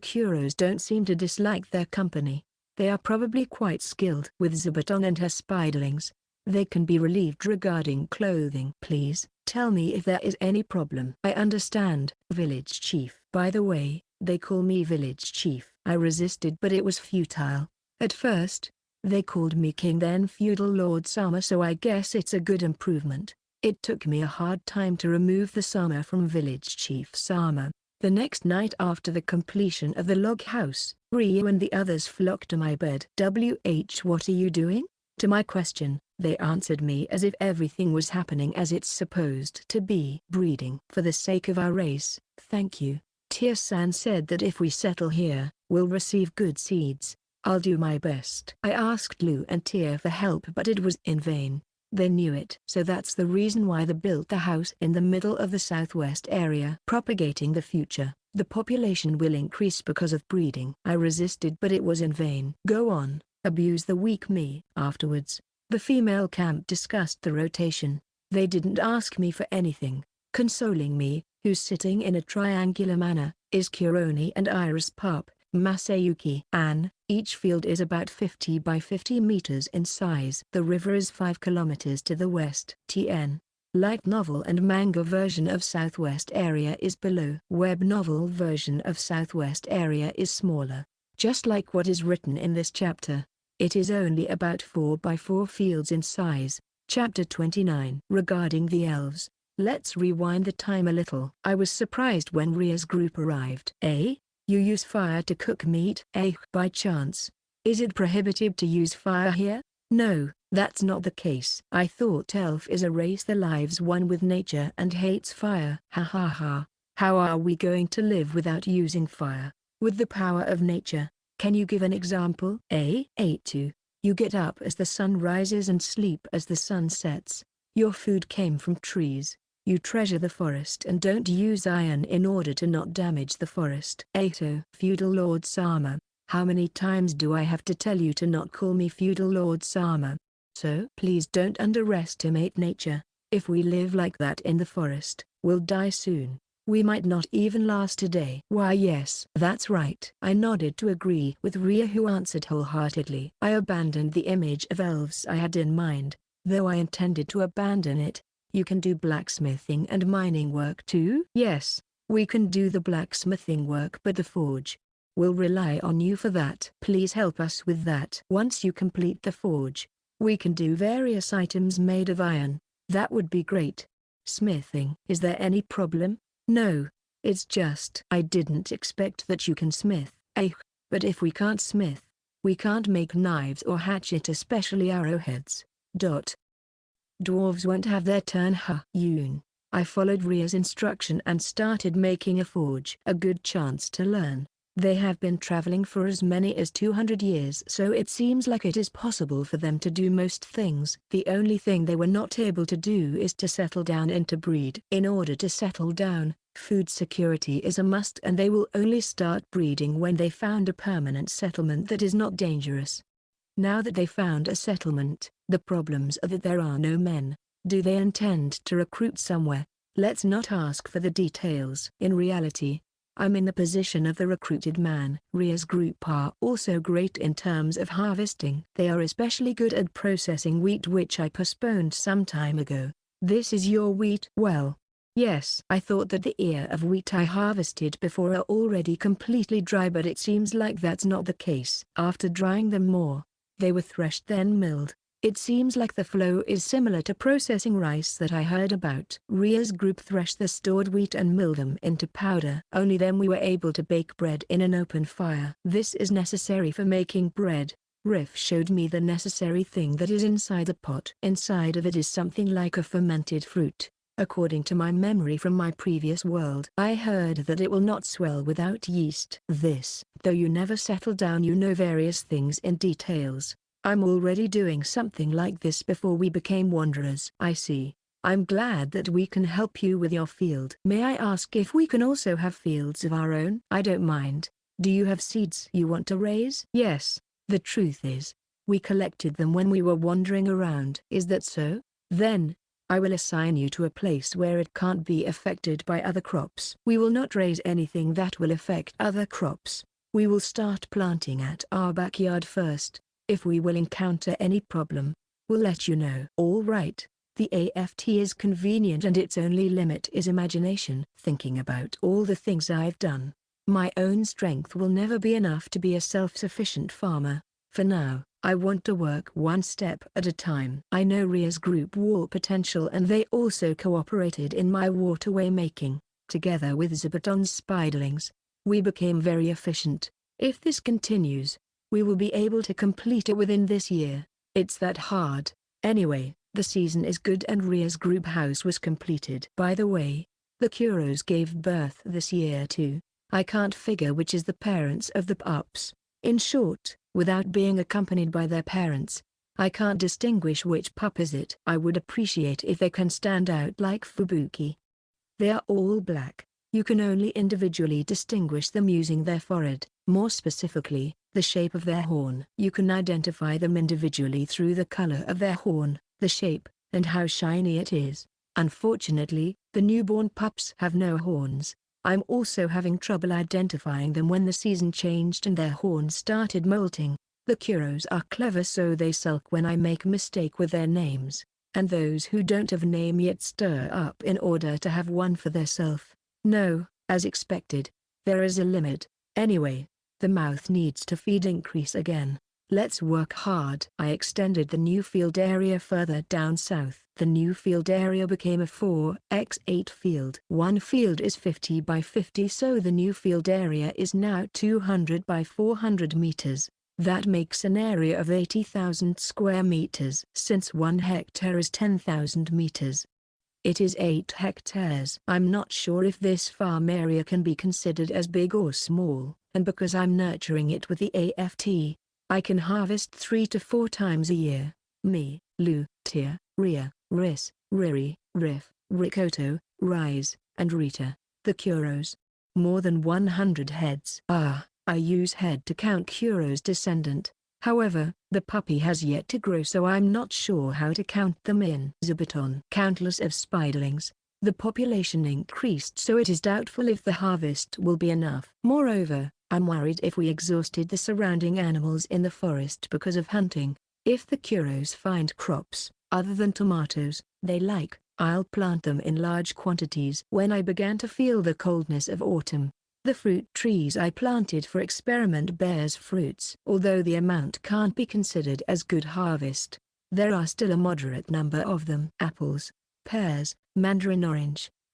Kuros don't seem to dislike their company. They are probably quite skilled with Zubatong and her spiderlings. They can be relieved regarding clothing. Please, tell me if there is any problem. I understand, village chief. By the way, they call me village chief. I resisted but it was futile. At first, they called me king then feudal lord Sama, so I guess it's a good improvement. It took me a hard time to remove the Sama from village chief Sama. The next night after the completion of the log house, Ryu and the others flocked to my bed. What are you doing? To my question, they answered me as if everything was happening as it's supposed to be. Breeding. For the sake of our race, thank you. Tia-san said that if we settle here, we'll receive good seeds. I'll do my best. I asked Lu and Tia for help but it was in vain. They knew it. So that's the reason why they built the house in the middle of the southwest area. Propagating the future, the population will increase because of breeding. I resisted but it was in vain. Go on, abuse the weak me. Afterwards, the female camp discussed the rotation. They didn't ask me for anything. Consoling me, who's sitting in a triangular manner, is Kuroni and Iris Pop, Masayuki. Anne, each field is about 50 by 50 meters in size. The river is 5 kilometers to the west. TN. Light novel and manga version of southwest area is below. Web novel version of southwest area is smaller. Just like what is written in this chapter. It is only about 4 by 4 fields in size. Chapter 29. Regarding the elves. Let's rewind the time a little. I was surprised when Ria's group arrived. You use fire to cook meat? By chance, is it prohibitive to use fire here? No, that's not the case. I thought elf is a race that lives one with nature and hates fire. Ha ha ha. How are we going to live without using fire? With the power of nature. Can you give an example? 2. You get up as the sun rises and sleep as the sun sets. Your food came from trees. You treasure the forest and don't use iron in order to not damage the forest. 8. Feudal Lord Sama. How many times do I have to tell you to not call me Feudal Lord Sama? So please don't underestimate nature. If we live like that in the forest, we'll die soon. We might not even last a day. Why yes, that's right. I nodded to agree with Ria, who answered wholeheartedly. I abandoned the image of elves I had in mind, though I intended to abandon it. You can do blacksmithing and mining work too? Yes, we can do the blacksmithing work but the forge. We'll rely on you for that. Please help us with that. Once you complete the forge, we can do various items made of iron. That would be great. Smithing. Is there any problem? No, it's just I didn't expect that you can smith. But if we can't smith, we can't make knives or hatchet, especially arrowheads. Dwarves won't have their turn. Yoon. I followed Ria's instruction and started making a forge. A good chance to learn. They have been traveling for as many as 200 years, so it seems like it is possible for them to do most things. The only thing they were not able to do is to settle down and to breed. In order to settle down, food security is a must, and they will only start breeding when they found a permanent settlement that is not dangerous. Now that they found a settlement, the problems are that there are no men. Do they intend to recruit somewhere? Let's not ask for the details. In reality, I'm in the position of the recruited man. Ria's group are also great in terms of harvesting. They are especially good at processing wheat, which I postponed some time ago. This is your wheat? Well, yes. I thought that the ear of wheat I harvested before are already completely dry, but it seems like that's not the case. After drying them more, they were threshed then milled. It seems like the flow is similar to processing rice that I heard about. Ria's group threshed the stored wheat and milled them into powder. Only then we were able to bake bread in an open fire. This is necessary for making bread. Riff showed me the necessary thing that is inside the pot. Inside of it is something like a fermented fruit. According to my memory from my previous world, I heard that it will not swell without yeast. This, though you never settle down, you know various things in details. I'm already doing something like this before we became wanderers. I see. I'm glad that we can help you with your field. May I ask if we can also have fields of our own? I don't mind. Do you have seeds you want to raise? Yes. The truth is, we collected them when we were wandering around. Is that so? Then, I will assign you to a place where it can't be affected by other crops. We will not raise anything that will affect other crops. We will start planting at our backyard first. If we will encounter any problem, we'll let you know. All right. The AFT is convenient and its only limit is imagination. Thinking about all the things I've done. My own strength will never be enough to be a self-sufficient farmer. For now, I want to work one step at a time. I know Ria's group war potential and they also cooperated in my waterway making. Together with Zubaton's spiderlings, we became very efficient. If this continues, we will be able to complete it within this year. It's that hard. Anyway, the season is good and Ria's group house was completed. By the way, the Kuros gave birth this year too. I can't figure which is the parents of the pups. In short, without being accompanied by their parents, I can't distinguish which pup is it. I would appreciate if they can stand out like Fubuki. They are all black. You can only individually distinguish them using their forehead, more specifically, the shape of their horn. You can identify them individually through the color of their horn, the shape, and how shiny it is. Unfortunately, the newborn pups have no horns. I'm also having trouble identifying them when the season changed and their horns started molting. The Kuros are clever so they sulk when I make a mistake with their names, and those who don't have a name yet stir up in order to have one for theirself. No, as expected, there is a limit. Anyway, the mouth needs to feed increase again. Let's work hard. I extended the new field area further down south. The new field area became a 4x8 field. One field is 50 by 50 so the new field area is now 200 by 400 meters. That makes an area of 80,000 square meters. Since 1 hectare is 10,000 meters, it is 8 hectares. I'm not sure if this farm area can be considered as big or small, and because I'm nurturing it with the AFT, I can harvest 3 to 4 times a year. Me, Lu, Tia, Ria, Riss, Riri, Riff, Rikoto, Rise, and Rita, the Kuros. More than 100 heads. I use head to count Kuro's descendant. However, the puppy has yet to grow so I'm not sure how to count them in. Zubaton. Countless of spiderlings. The population increased so it is doubtful if the harvest will be enough. Moreover, I'm worried if we exhausted the surrounding animals in the forest because of hunting. If the Kuros find crops, other than tomatoes, they like, I'll plant them in large quantities. When I began to feel the coldness of autumn, the fruit trees I planted for experiment bears fruits. Although the amount can't be considered as good harvest, there are still a moderate number of them. Apples, pears, mandarin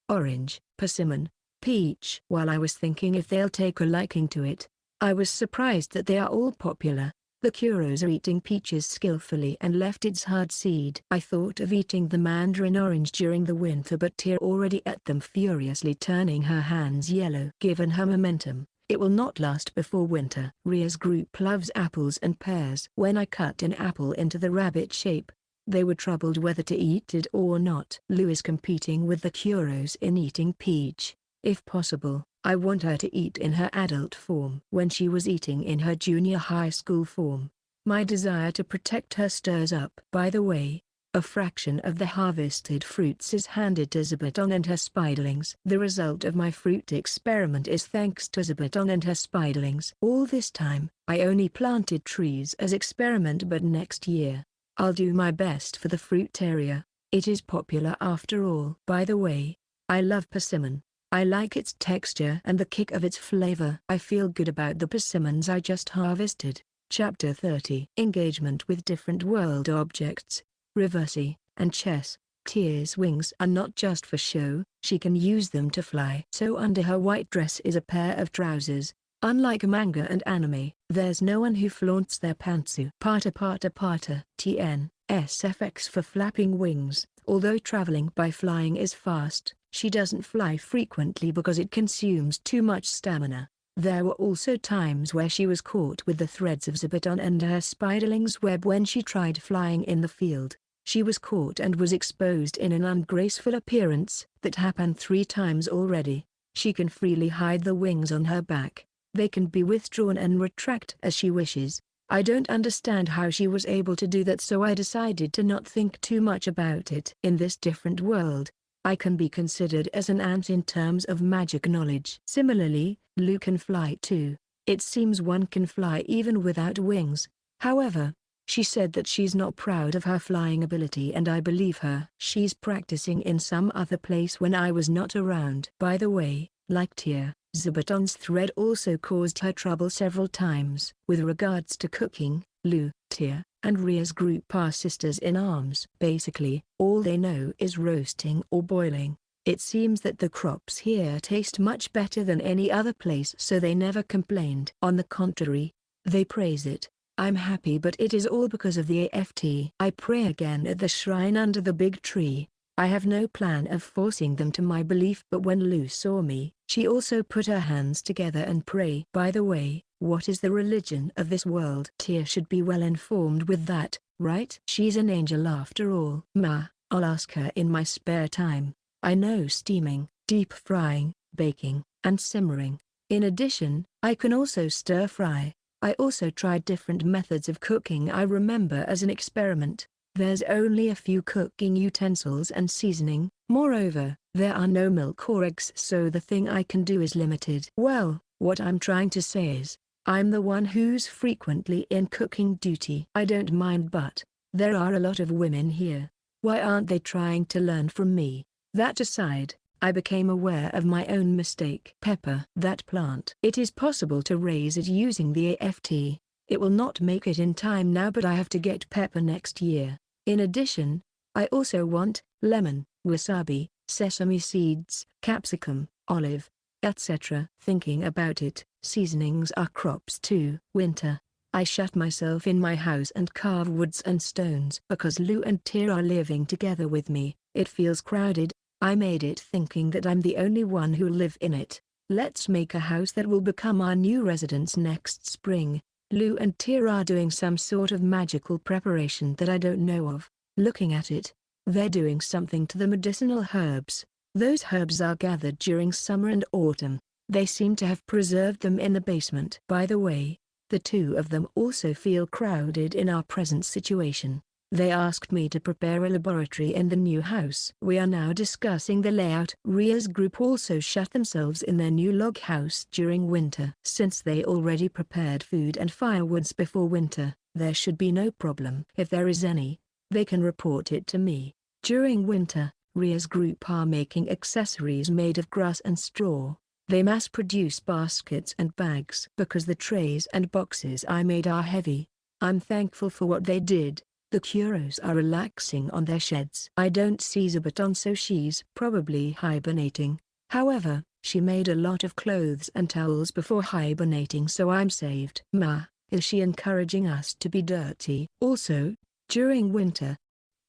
orange, persimmon, peach. While I was thinking if they'll take a liking to it, I was surprised that they are all popular. The Kuros are eating peaches skillfully and left its hard seed. I thought of eating the mandarin orange during the winter but Tia already ate them furiously turning her hands yellow. Given her momentum, it will not last before winter. Ria's group loves apples and pears. When I cut an apple into the rabbit shape, they were troubled whether to eat it or not. Lu is competing with the Kuros in eating peach. If possible, I want her to eat in her adult form. When she was eating in her junior high school form, my desire to protect her stirs up. By the way, a fraction of the harvested fruits is handed to Zubaton and her spiderlings. The result of my fruit experiment is thanks to Zubaton and her spiderlings. All this time, I only planted trees as experiment but next year, I'll do my best for the fruit area. It is popular after all. By the way, I love persimmon. I like its texture and the kick of its flavor. I feel good about the persimmons I just harvested. Chapter 30. Engagement with different world objects, Reversi, and chess. Tia's wings are not just for show, she can use them to fly. So under her white dress is a pair of trousers. Unlike manga and anime, there's no one who flaunts their pantsu. Pata pata pata. TN, SFX for flapping wings. Although traveling by flying is fast, she doesn't fly frequently because it consumes too much stamina. There were also times where she was caught with the threads of Zubaton and her spiderling's web when she tried flying in the field. She was caught and was exposed in an ungraceful appearance. That happened 3 times already. She can freely hide the wings on her back. They can be withdrawn and retract as she wishes. I don't understand how she was able to do that so I decided to not think too much about it. In this different world, I can be considered as an ant in terms of magic knowledge. Similarly, Lu can fly too. It seems one can fly even without wings. However, she said that she's not proud of her flying ability, and I believe her. She's practicing in some other place when I was not around. By the way, like Tia, Zubaton's thread also caused her trouble several times. With regards to cooking, Lu, Tia, and Ria's group are sisters in arms. Basically, all they know is roasting or boiling. It seems that the crops here taste much better than any other place, so they never complained. On the contrary, they praise it. I'm happy, but it is all because of the AFT. I pray again at the shrine under the big tree. I have no plan of forcing them to my belief, but when Lu saw me, she also put her hands together and pray. By the way, what is the religion of this world? Tia should be well informed with that, right? She's an angel after all. Ma, I'll ask her in my spare time. I know steaming, deep frying, baking, and simmering. In addition, I can also stir fry. I also tried different methods of cooking I remember as an experiment. There's only a few cooking utensils and seasoning. Moreover, there are no milk or eggs, so the thing I can do is limited. Well, what I'm trying to say is, I'm the one who's frequently in cooking duty. I don't mind, but there are a lot of women here. Why aren't they trying to learn from me? That aside, I became aware of my own mistake. Pepper. That plant. It is possible to raise it using the AFT. It will not make it in time now, but I have to get pepper next year. In addition, I also want lemon, wasabi, sesame seeds, capsicum, olive, etc. Thinking about it, seasonings are crops too. Winter. I shut myself in my house and carve woods and stones. Because Lu and Tia are living together with me, it feels crowded. I made it thinking that I'm the only one who'll live in it. Let's make a house that will become our new residence next spring. Lu and Tia are doing some sort of magical preparation that I don't know of. Looking at it, they're doing something to the medicinal herbs. Those herbs are gathered during summer and autumn. They seem to have preserved them in the basement. By the way, the two of them also feel crowded in our present situation. They asked me to prepare a laboratory in the new house. We are now discussing the layout. Ria's group also shut themselves in their new log house during winter. Since they already prepared food and firewoods before winter, there should be no problem. If there is any, they can report it to me. During winter, Ria's group are making accessories made of grass and straw. They mass-produce baskets and bags because the trays and boxes I made are heavy. I'm thankful for what they did. The Kuros are relaxing on their sheds. I don't see Zubaton, so she's probably hibernating. However, she made a lot of clothes and towels before hibernating, so I'm saved. Ma, is she encouraging us to be dirty? Also, during winter,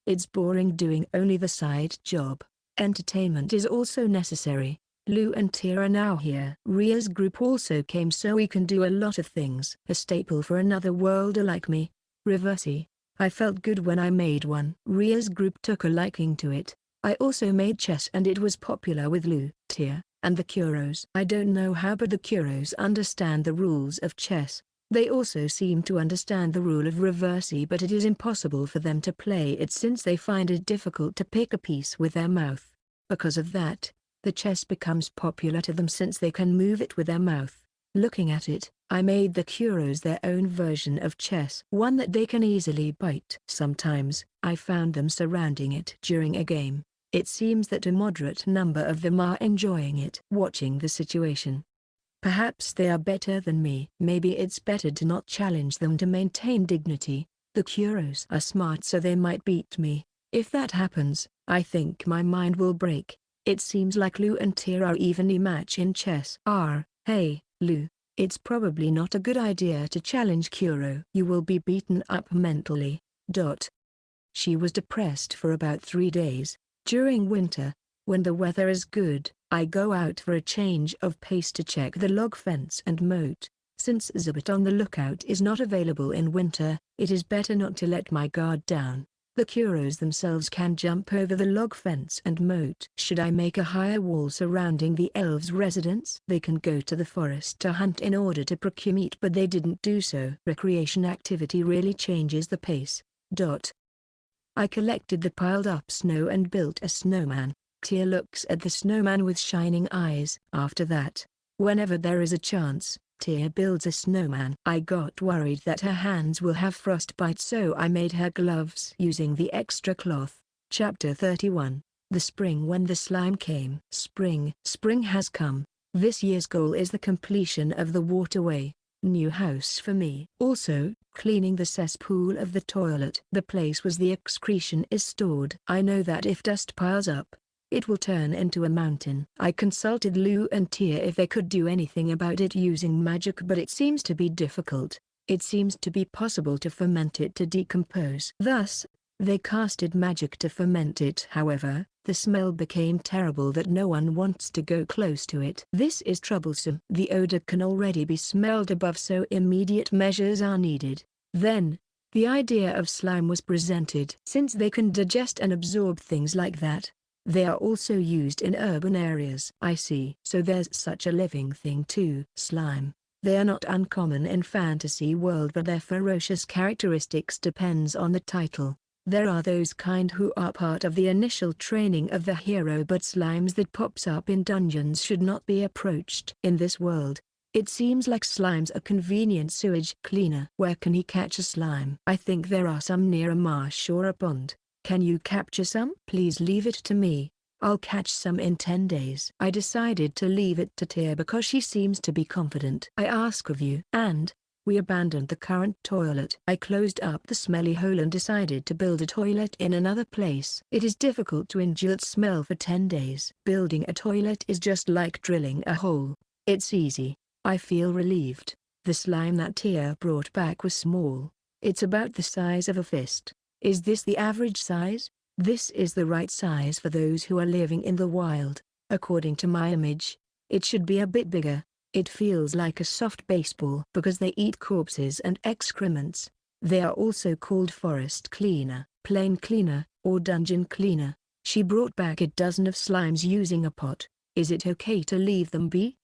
it's boring doing only the side job. Entertainment is also necessary. Lu and Tia are now here. Ria's group also came so we can do a lot of things. A staple for another worlder like me. Reversi. I felt good when I made one. Ria's group took a liking to it. I also made chess and it was popular with Lu, Tia, and the Kuros. I don't know how, but the Kuros understand the rules of chess. They also seem to understand the rule of reversi, but it is impossible for them to play it since they find it difficult to pick a piece with their mouth. Because of that, the chess becomes popular to them since they can move it with their mouth. Looking at it, I made the Kuros their own version of chess, one that they can easily bite. Sometimes, I found them surrounding it during a game. It seems that a moderate number of them are enjoying it. Watching the situation. Perhaps they are better than me. Maybe it's better to not challenge them to maintain dignity. The Kuros are smart, so they might beat me. If that happens, I think my mind will break. It seems like Lu and Tia are evenly matched in chess. Hey, Lu, it's probably not a good idea to challenge Kuro. You will be beaten up mentally. She was depressed for about 3 days. During winter, when the weather is good, I go out for a change of pace to check the log fence and moat. Since Zubat on the lookout is not available in winter, it is better not to let my guard down. The Kuros themselves can jump over the log fence and moat. Should I make a higher wall surrounding the elves' residence? They can go to the forest to hunt in order to procure meat, but they didn't do so. Recreation activity really changes the pace. I collected the piled up snow and built a snowman. Tia looks at the snowman with shining eyes. After that, whenever there is a chance, Tia builds a snowman. I got worried that her hands will have frostbite, so I made her gloves using the extra cloth. Chapter 31. The spring. When the slime came. Spring has come. This year's goal is the completion of the waterway. New house for me. Also, cleaning the cesspool of the toilet. The place where the excretion is stored. I know that if dust piles up, it will turn into a mountain. I consulted Lou and Tia if they could do anything about it using magic, but it seems to be difficult. It seems to be possible to ferment it to decompose. Thus, they casted magic to ferment it. However, the smell became terrible that no one wants to go close to it. This is troublesome. The odor can already be smelled above, so immediate measures are needed. Then, the idea of slime was presented. Since they can digest and absorb things like that, they are also used in urban areas. I see. So there's such a living thing too. Slime. They are not uncommon in fantasy world, but their ferocious characteristics depends on the title. There are those kind who are part of the initial training of the hero, but slimes that pops up in dungeons should not be approached. In this world, it seems like slime's a convenient sewage cleaner. Where can he catch a slime? I think there are some near a marsh or a pond. Can you capture some? Please leave it to me. I'll catch some in 10 days. I decided to leave it to Tia because she seems to be confident. I ask of you. And we abandoned the current toilet. I closed up the smelly hole and decided to build a toilet in another place. It is difficult to endure its smell for 10 days. Building a toilet is just like drilling a hole. It's easy. I feel relieved. The slime that Tia brought back was small. It's about the size of a fist. Is this the average size? This is the right size for those who are living in the wild. According to my image, it should be a bit bigger. It feels like a soft baseball because they eat corpses and excrements. They are also called forest cleaner, plain cleaner, or dungeon cleaner. She brought back a dozen of slimes using a pot. Is it okay to leave them be?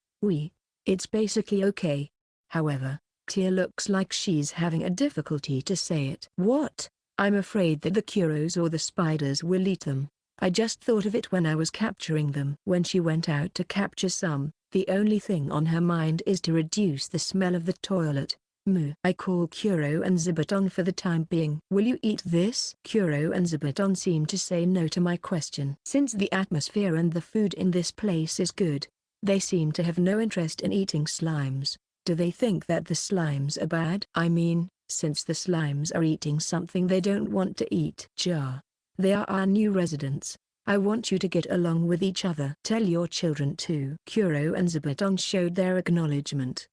It's basically okay. However, Tia looks like she's having a difficulty to say it. What? I'm afraid that the Kuros or the spiders will eat them. I just thought of it when I was capturing them. When she went out to capture some, the only thing on her mind is to reduce the smell of the toilet. Moo. I call Kuro and Zubaton for the time being. Will you eat this? Kuro and Zubaton seem to say no to my question. Since the atmosphere and the food in this place is good, they seem to have no interest in eating slimes. Do they think that the slimes are bad? I mean, since the slimes are eating something they don't want to eat. Jar. They are our new residents. I want you to get along with each other. Tell your children too. Kuro and Zubaton showed their acknowledgement.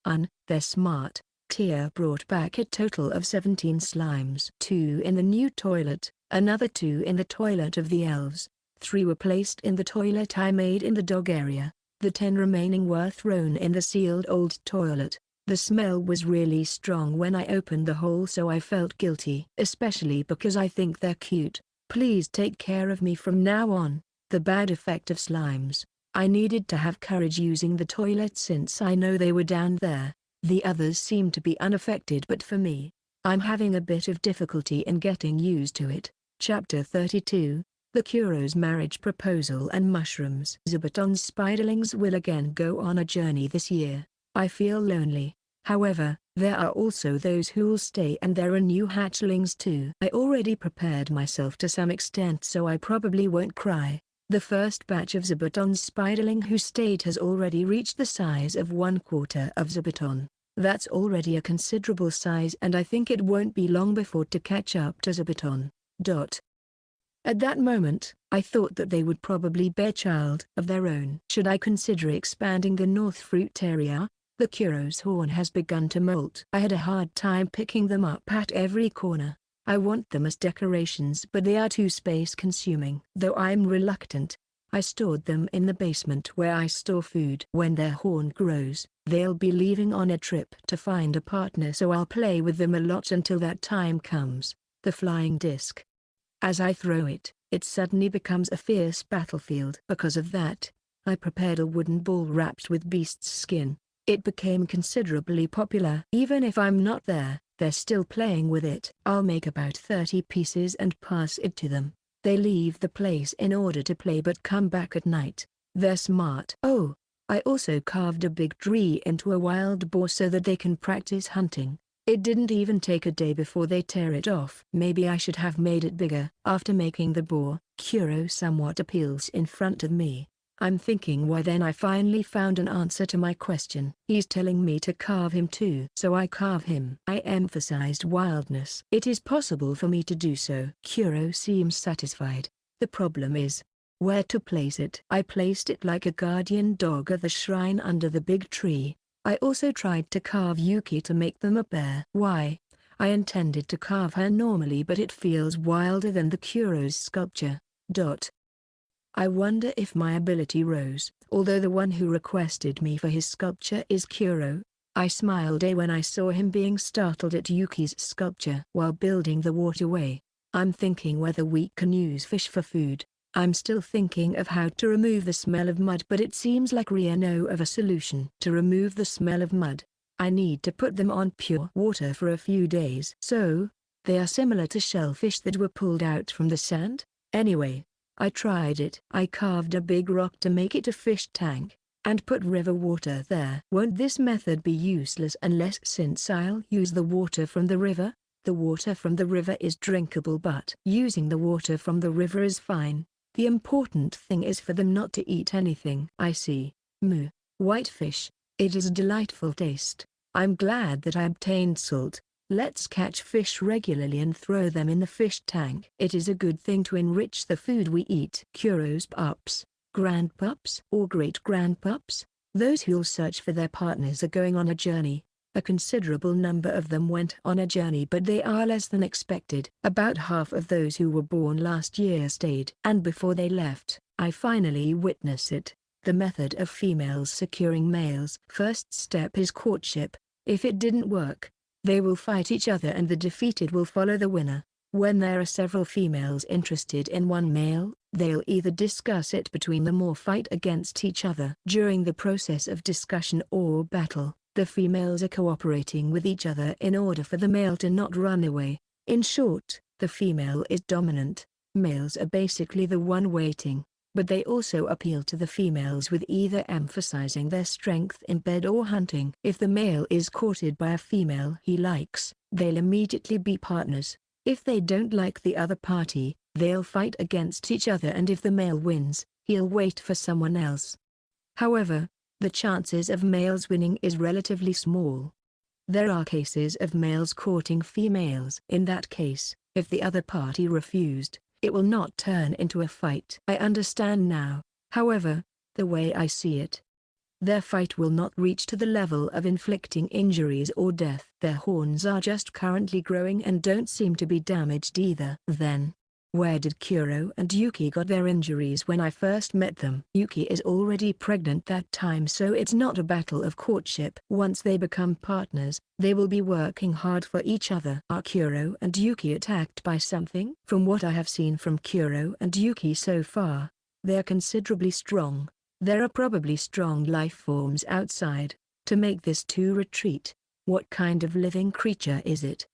They're smart. Tia brought back a total of 17 slimes. 2 in the new toilet, another 2 in the toilet of the elves. 3 were placed in the toilet I made in the dog area. The 10 remaining were thrown in the sealed old toilet. The smell was really strong when I opened the hole, so I felt guilty. Especially because I think they're cute. Please take care of me from now on. The bad effect of slimes. I needed to have courage using the toilet since I know they were down there. The others seem to be unaffected, but for me, I'm having a bit of difficulty in getting used to it. Chapter 32. The Kuro's marriage proposal and mushrooms. Zubaton's spiderlings will again go on a journey this year. I feel lonely. However, there are also those who'll stay, and there are new hatchlings too. I already prepared myself to some extent, so I probably won't cry. The first batch of Zubaton's spiderling who stayed has already reached the size of 1/4 of Zubaton. That's already a considerable size, and I think it won't be long before to catch up to Zubaton. At that moment, I thought that they would probably bear child of their own. Should I consider expanding the North Fruit area? The Kuro's horn has begun to molt. I had a hard time picking them up at every corner. I want them as decorations, but they are too space-consuming. Though I'm reluctant, I stored them in the basement where I store food. When their horn grows, they'll be leaving on a trip to find a partner, so I'll play with them a lot until that time comes. The flying disc. As I throw it, it suddenly becomes a fierce battlefield. Because of that, I prepared a wooden ball wrapped with beast's skin. It became considerably popular. Even if I'm not there, they're still playing with it. I'll make about 30 pieces and pass it to them. They leave the place in order to play but come back at night. They're smart. Oh, I also carved a big tree into a wild boar so that they can practice hunting. It didn't even take a day before they tear it off. Maybe I should have made it bigger. After making the boar, Kuro somewhat appeals in front of me. I'm thinking why then I finally found an answer to my question. He's telling me to carve him too. So I carve him. I emphasized wildness. It is possible for me to do so. Kuro seems satisfied. The problem is where to place it. I placed it like a guardian dog at the shrine under the big tree. I also tried to carve Yuki to make them a pair. Why? I intended to carve her normally, but it feels wilder than the Kuro's sculpture. I wonder if my ability rose. Although the one who requested me for his sculpture is Kuro, I smiled when I saw him being startled at Yuki's sculpture. While building the waterway, I'm thinking whether we can use fish for food. I'm still thinking of how to remove the smell of mud, but it seems like Ria know of a solution. To remove the smell of mud, I need to put them on pure water for a few days. So, they are similar to shellfish that were pulled out from the sand? Anyway, I tried it. I carved a big rock to make it a fish tank, and put river water there. Won't this method be useless unless since I'll use the water from the river? The water from the river is drinkable, but using the water from the river is fine. The important thing is for them not to eat anything. I see. Moo. Whitefish. It is a delightful taste. I'm glad that I obtained salt. Let's catch fish regularly and throw them in the fish tank. It is a good thing to enrich the food we eat. Kuro's pups, grandpups or great-grandpups, those who'll search for their partners are going on a journey. A considerable number of them went on a journey, but they are less than expected. About half of those who were born last year stayed. And before they left, I finally witnessed it. The method of females securing males. First step is courtship. If it didn't work, they will fight each other and the defeated will follow the winner. When there are several females interested in one male, they'll either discuss it between them or fight against each other. During the process of discussion or battle, the females are cooperating with each other in order for the male to not run away. In short, the female is dominant. Males are basically the one waiting, but they also appeal to the females with either emphasizing their strength in bed or hunting. If the male is courted by a female he likes, they'll immediately be partners. If they don't like the other party, they'll fight against each other, and if the male wins, he'll wait for someone else. However, the chances of males winning is relatively small. There are cases of males courting females. In that case, if the other party refused, it will not turn into a fight. I understand now, however, the way I see it. Their fight will not reach to the level of inflicting injuries or death. Their horns are just currently growing and don't seem to be damaged either. Then, where did Kuro and Yuki got their injuries when I first met them? Yuki is already pregnant that time, so it's not a battle of courtship. Once they become partners, they will be working hard for each other. Are Kuro and Yuki attacked by something? From what I have seen from Kuro and Yuki so far, they are considerably strong. There are probably strong life forms outside. To make this to retreat, what kind of living creature is it?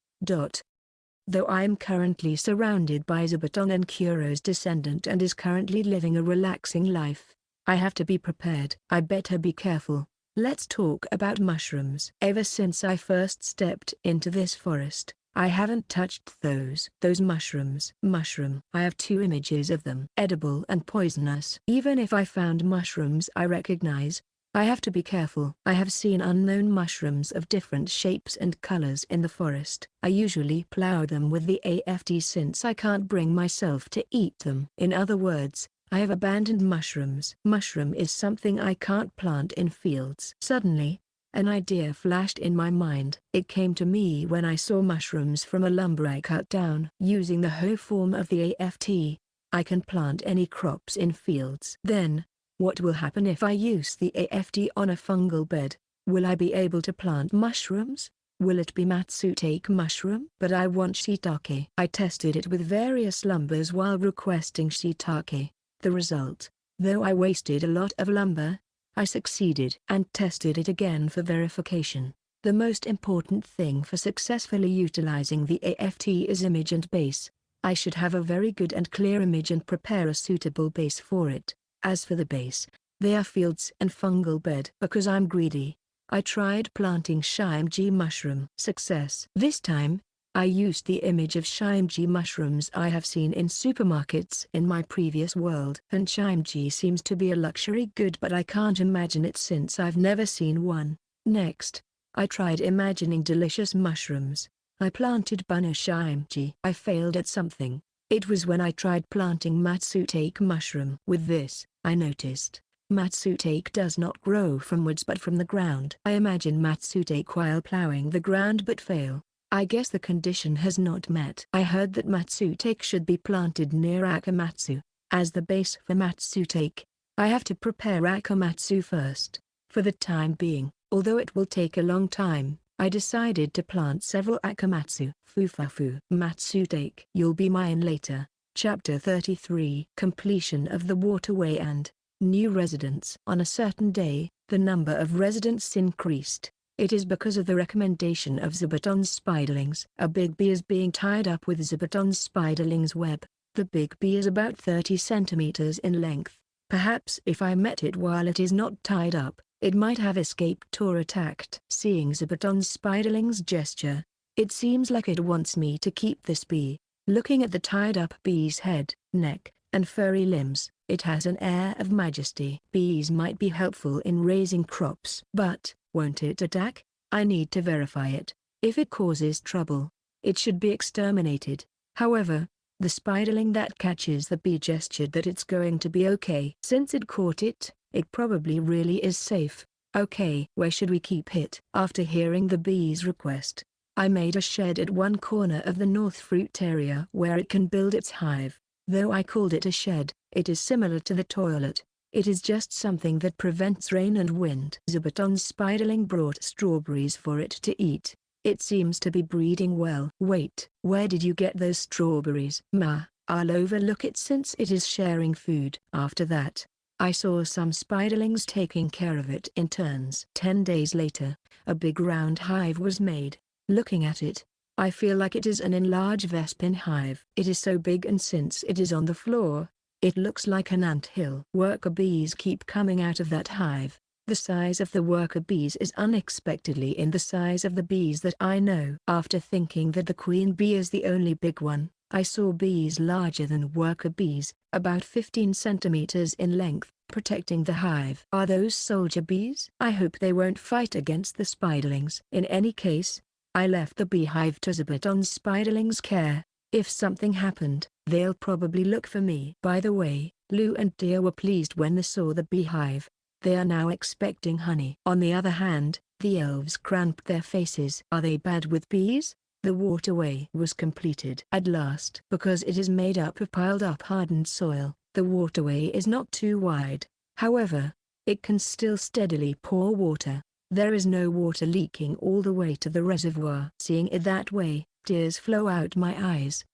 Though I am currently surrounded by Zubaton and Kuro's descendant and is currently living a relaxing life, I have to be prepared. I better be careful. Let's talk about mushrooms. Ever since I first stepped into this forest, I haven't touched those mushrooms. I have two images of them, edible and poisonous. Even if I found mushrooms I recognize, I have to be careful. I have seen unknown mushrooms of different shapes and colors in the forest. I usually plow them with the AFT since I can't bring myself to eat them. In other words, I have abandoned mushrooms. Mushroom is something I can't plant in fields. Suddenly, an idea flashed in my mind. It came to me when I saw mushrooms from a lumber I cut down. Using the hoe form of the AFT, I can plant any crops in fields. Then, what will happen if I use the AFT on a fungal bed? Will I be able to plant mushrooms? Will it be Matsutake mushroom? But I want shiitake. I tested it with various lumbers while requesting shiitake. The result, though I wasted a lot of lumber, I succeeded and tested it again for verification. The most important thing for successfully utilizing the AFT is image and base. I should have a very good and clear image and prepare a suitable base for it. As for the base, They are fields and fungal bed. Because I'm greedy, I tried planting Shimji mushroom. Success. This time, I used the image of Shimji mushrooms I have seen in supermarkets in my previous world. And Shimji seems to be a luxury good, but I can't imagine it since I've never seen one. Next, I tried imagining delicious mushrooms. I planted Bunna Shimji. I failed at something. It was when I tried planting Matsutake mushroom. With this, I noticed Matsutake does not grow from woods but from the ground. I imagine Matsutake while plowing the ground but fail. I guess the condition has not met. I heard that Matsutake should be planted near Akamatsu. As the base for Matsutake, I have to prepare Akamatsu first. For the time being, although it will take a long time, I decided to plant several Akamatsu. Fufafu. Matsutake. You'll be mine later. Chapter 33. Completion of the waterway and new residents. On a certain day, the number of residents increased. It is because of the recommendation of Zubaton's spiderlings. A big bee is being tied up with Zubaton's spiderling's web. The big bee is about 30 centimeters in length. Perhaps if I met it while it is not tied up, it might have escaped or attacked. Seeing Zubaton's spiderling's gesture, it seems like it wants me to keep this bee. Looking at the tied-up bee's head, neck, and furry limbs, it has an air of majesty. Bees might be helpful in raising crops. But, won't it attack? I need to verify it. If it causes trouble, it should be exterminated. However, the spiderling that catches the bee gestured that it's going to be okay. Since it caught it, it probably really is safe. Okay, where should we keep it? After hearing the bee's request, I made a shed at one corner of the north fruit area where it can build its hive. Though I called it a shed, it is similar to the toilet. It is just something that prevents rain and wind. Zubaton's spiderling brought strawberries for it to eat. It seems to be breeding well. Wait, where did you get those strawberries? Ma, I'll overlook it since it is sharing food. After that, I saw some spiderlings taking care of it in turns. 10 days later, a big round hive was made. Looking at it, I feel like it is an enlarged Vespin hive. It is so big, and since it is on the floor, it looks like an anthill. Worker bees keep coming out of that hive. The size of the worker bees is unexpectedly in the size of the bees that I know. After thinking that the queen bee is the only big one, I saw bees larger than worker bees, about 15 centimeters in length, protecting the hive. Are those soldier bees? I hope they won't fight against the spiderlings. In any case, I left the beehive to Zubaton's spiderling's care. If something happened, they'll probably look for me. By the way, Lou and Deer were pleased when they saw the beehive. They are now expecting honey. On the other hand, the elves cramped their faces. Are they bad with bees? The waterway was completed at last. Because it is made up of piled up hardened soil, the waterway is not too wide. However, it can still steadily pour water. There is no water leaking all the way to the reservoir. Seeing it that way, tears flow out my eyes.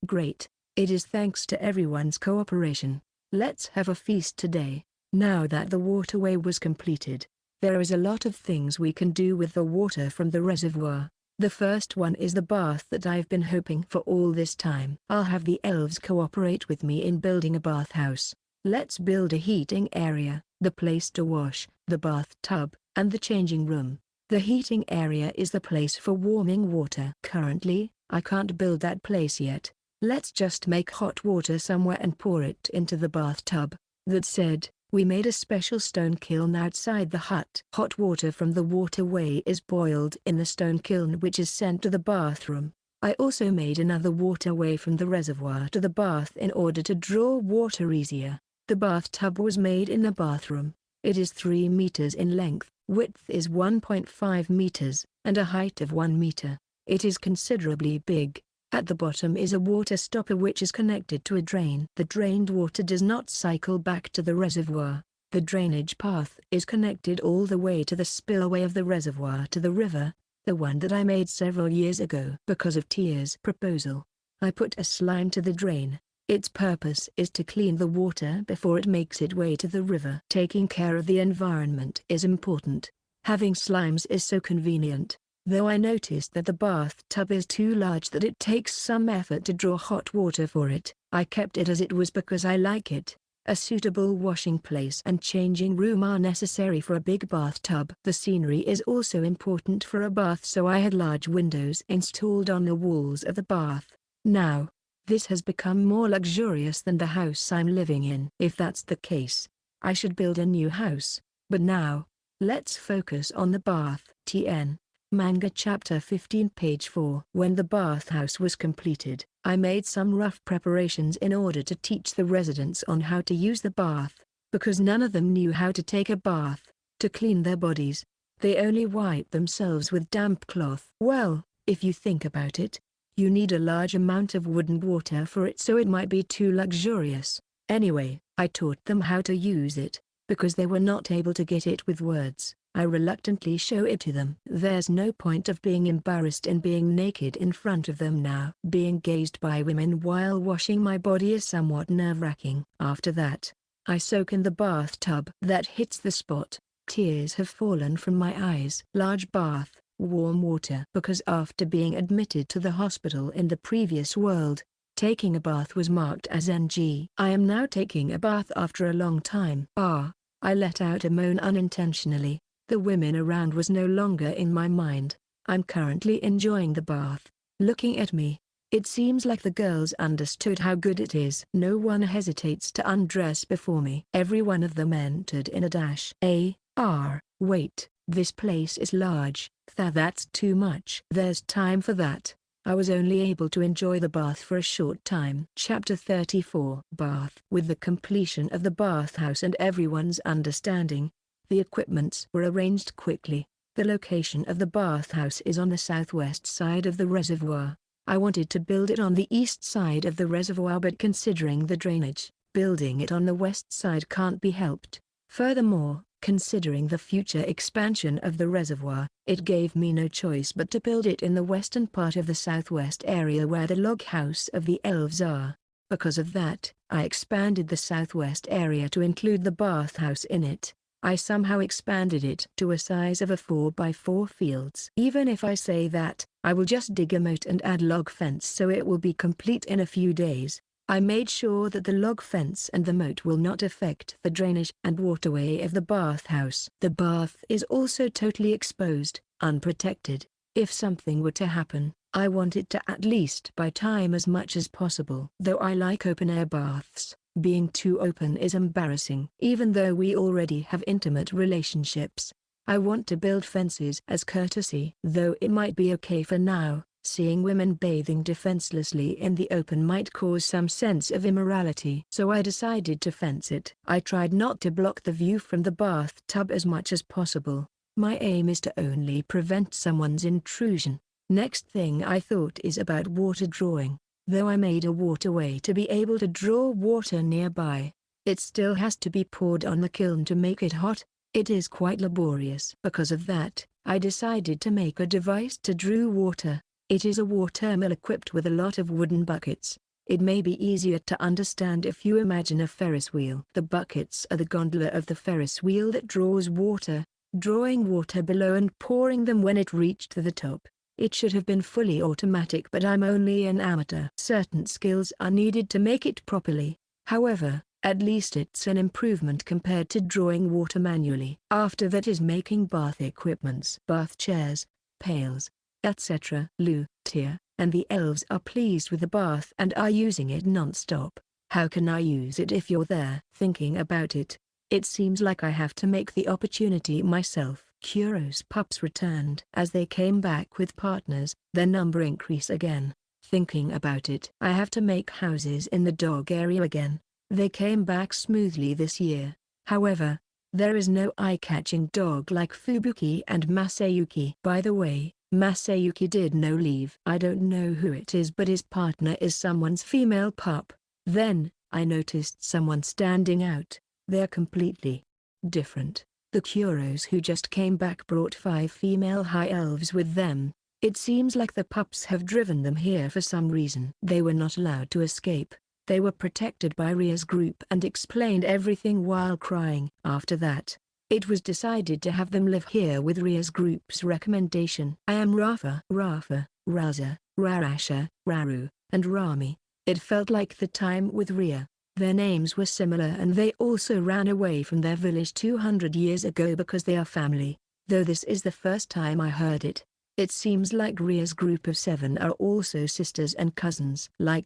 Great. It is thanks to everyone's cooperation. Let's have a feast today. Now that the waterway was completed, there is a lot of things we can do with the water from the reservoir. The first one is the bath that I've been hoping for all this time. I'll have the elves cooperate with me in building a bathhouse. Let's build a heating area, the place to wash, the bathtub, and the changing room. The heating area is the place for warming water. Currently, I can't build that place yet. Let's just make hot water somewhere and pour it into the bathtub. That said, we made a special stone kiln outside the hut. Hot water from the waterway is boiled in the stone kiln, which is sent to the bathroom. I also made another waterway from the reservoir to the bath in order to draw water easier. The bathtub was made in the bathroom. It is 3 meters in length, width is 1.5 meters, and a height of 1 meter. It is considerably big. At the bottom is a water stopper which is connected to a drain. The drained water does not cycle back to the reservoir. The drainage path is connected all the way to the spillway of the reservoir to the river, the one that I made several years ago. Because of Tier's proposal, I put a slime to the drain. Its purpose is to clean the water before it makes its way to the river. Taking care of the environment is important. Having slimes is so convenient. Though I noticed that the bathtub is too large, that it takes some effort to draw hot water for it, I kept it as it was because I like it. A suitable washing place and changing room are necessary for a big bathtub. The scenery is also important for a bath, so I had large windows installed on the walls of the bath. Now, this has become more luxurious than the house I'm living in. If that's the case, I should build a new house. But now, let's focus on the bath. TN. Manga Chapter 15 page 4. When the bathhouse was completed, I made some rough preparations in order to teach the residents on how to use the bath, because none of them knew how to take a bath, to clean their bodies. They only wiped themselves with damp cloth. Well, if you think about it, you need a large amount of wood and water for it, so it might be too luxurious. Anyway, I taught them how to use it, because they were not able to get it with words. I reluctantly show it to them. There's no point of being embarrassed in being naked in front of them now. Being gazed by women while washing my body is somewhat nerve-wracking. After that, I soak in the bathtub. That hits the spot. Tears have fallen from my eyes. Large bath, warm water. Because after being admitted to the hospital in the previous world, taking a bath was marked as NG. I am now taking a bath after a long time. I let out a moan unintentionally. The women around was no longer in my mind. I'm currently enjoying the bath. Looking at me, it seems like the girls understood how good it is. No one hesitates to undress before me. Every one of them entered in a dash. Wait, this place is large. That's too much. There's time for that. I was only able to enjoy the bath for a short time. Chapter 34. Bath. With the completion of the bathhouse and everyone's understanding, the equipments were arranged quickly. The location of the bathhouse is on the southwest side of the reservoir. I wanted to build it on the east side of the reservoir, but considering the drainage, building it on the west side can't be helped. Furthermore, considering the future expansion of the reservoir, it gave me no choice but to build it in the western part of the southwest area where the log house of the elves are. Because of that, I expanded the southwest area to include the bathhouse in it. I somehow expanded it to a size of a 4x4 fields. Even if I say that, I will just dig a moat and add log fence so it will be complete in a few days. I made sure that the log fence and the moat will not affect the drainage and waterway of the bathhouse. The bath is also totally exposed, unprotected. If something were to happen, I want it to at least buy time as much as possible. Though I like open-air baths, being too open is embarrassing. Even though we already have intimate relationships, I want to build fences as courtesy. Though it might be okay for now, seeing women bathing defenselessly in the open might cause some sense of immorality. So I decided to fence it. I tried not to block the view from the bathtub as much as possible. My aim is to only prevent someone's intrusion. Next thing I thought is about water drawing. Though I made a waterway to be able to draw water nearby, it still has to be poured on the kiln to make it hot. It is quite laborious. Because of that, I decided to make a device to draw water. It is a water mill equipped with a lot of wooden buckets. It may be easier to understand if you imagine a Ferris wheel. The buckets are the gondola of the Ferris wheel that draws water, drawing water below and pouring them when it reached the top. It should have been fully automatic, but I'm only an amateur. Certain skills are needed to make it properly. However, at least it's an improvement compared to drawing water manually. After that is making bath equipments, bath chairs, pails, etc. Lou, Tia, and the elves are pleased with the bath and are using it non-stop. How can I use it if you're there? Thinking about it, it seems like I have to make the opportunity myself. Kuro's pups returned. As they came back with partners, their number increased again. Thinking about it, I have to make houses in the dog area again. They came back smoothly this year. However, there is no eye-catching dog like Fubuki and Masayuki. By the way, Masayuki did no leave. I don't know who it is, but his partner is someone's female pup. Then, I noticed someone standing out. They're completely different. The Kuros who just came back brought 5 female high elves with them. It seems like the pups have driven them here for some reason. They were not allowed to escape. They were protected by Ria's group and explained everything while crying. After that, it was decided to have them live here with Ria's group's recommendation. I am Rafa, Raza, Rarasha, Raru, and Rami. It felt like the time with Ria. Their names were similar and they also ran away from their village 200 years ago because they are family, though this is the first time I heard it. It seems like Ria's group of 7 are also sisters and cousins. Likewise.